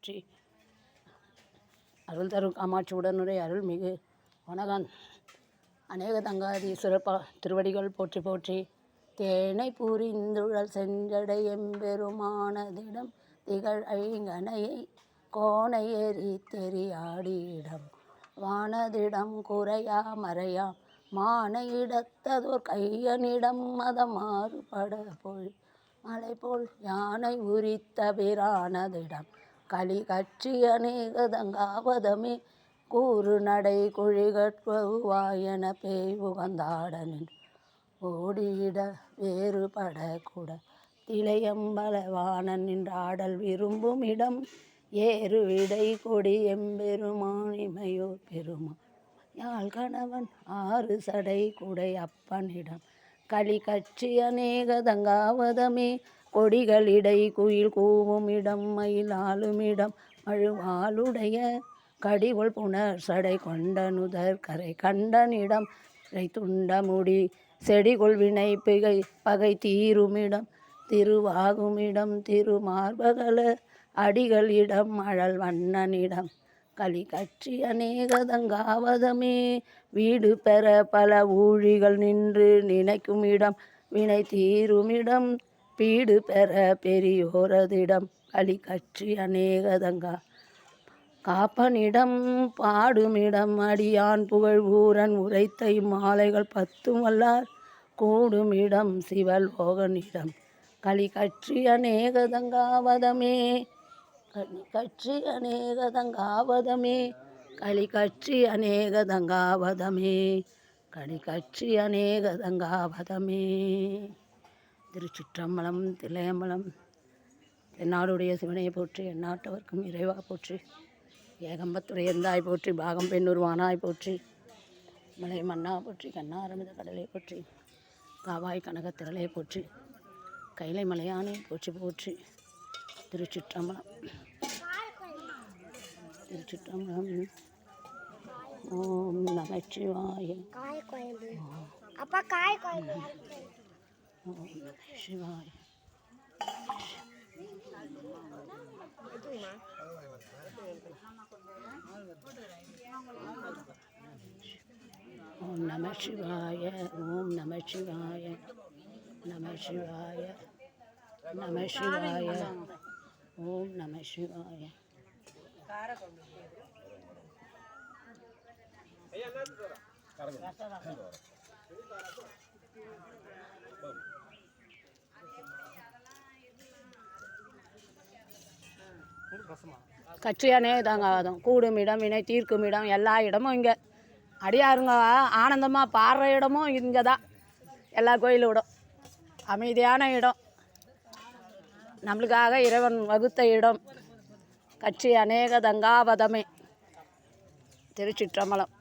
போற்றி. அருள் தரும் காமாட்சி உடனுரை அருள்மிகு வனகான் அநேக தங்காதீஸ்வரர் திருவடிகள் போற்றி போற்றி. தேனை புரிந்துழல் செஞ்சடை எம்பெருமானதிடம் திகழ் ஐங்கனையை கோனை எரி தெரியாடியிடம் வானதிடம் குறையா மறையாம் மானையிடத்ததோர் கையனிடம் மதம் மாறுபட பொழி மலை போல் யானை உரித்த பிரானதிடம் களி கட்சி அநேகதங்காவதமே கூறு நடை குழிகட்புவாயன பேய் உகந்தாட நின்று ஓடியிட வேறுபட கூட திளையம்பல வாணன் நின்றாடல் விரும்பும் இடம் ஏறு விடை கொடி எம்பெருமானிமையோர் பெருமா யாழ் கணவன் ஆறு சடை குடை அப்பனிடம் களி கட்சி அநேகதங்காவதமே கொடிகளிடை குயில் கூவும் இடம் மயில் ஆளுமிடம் மழுவாளுடைய கடிகொள் புனர் சடை கொண்ட நுதர் கரை கண்டனிடம் துண்ட முடி செடிகொள் வினை பகை தீருமிடம் திருவாகுமிடம் திருமார்பகல அடிகளிடம் அழல் வண்ணனிடம் களி கட்சி அநேகதங்காவதமே வீடு பெற பல ஊழிகள் நின்று நினைக்கும் இடம் வினை தீருமிடம் பீடு பெற பெரியோரதிடம் களி கட்சி அநேகதங்கா காப்பனிடம் பாடுமிடம் அடியான் புகழ் ஊரன் உரைத்த இம்மாலைகள் 10 வல்லார் கூடுமிடம் சிவலோகனிடம் களி கட்சி அநேகதங்காவதமே களி கட்சி அநேகதங்காவதமே களி கட்சி அநேகதங்காவதமே களி கட்சி அநேகதங்காவதமே. திருச்சிற்றம்பலம். தில்லையம்பலம். தென்னாடுடைய சிவனையை போற்றி எந்நாட்டவர்க்கும் இறைவா போற்றி. ஏகம்பத்துடைய எந்தாய் போற்றி பாகம் பெண்ணுருவானாய் போற்றி. மலை மன்னா போற்றி கண்ணாரமித கடலை போற்றி. காவாய் கனகத்திரளை போற்றி. கைலை மலையானை போற்றி போற்றி. திருச்சிற்றம்பலம். திருச்சிற்றம்பலம். ஓம் நமச்சிவாய. ஓம் நமச்சிவாய. ஓம் நமசிவாய. ஓம் நமசிவாய. நமசிவாய. நமசிவாய. ஓம் நமசிவாய. கட்சியானே தாங்காதம் கூடும் இடம் வினை தீர்க்கும் இடம் எல்லா இடமும் இங்கே அடியாருங்க ஆனந்தமாக பாடுற இடமும் இங்கே தான். எல்லா கோயிலோடும் அமைதியான இடம், நம்மளுக்காக இறைவன் வகுத்த இடம். கட்சி அநேகதங்காவதமே. திருச்சிற்றம்பலம்.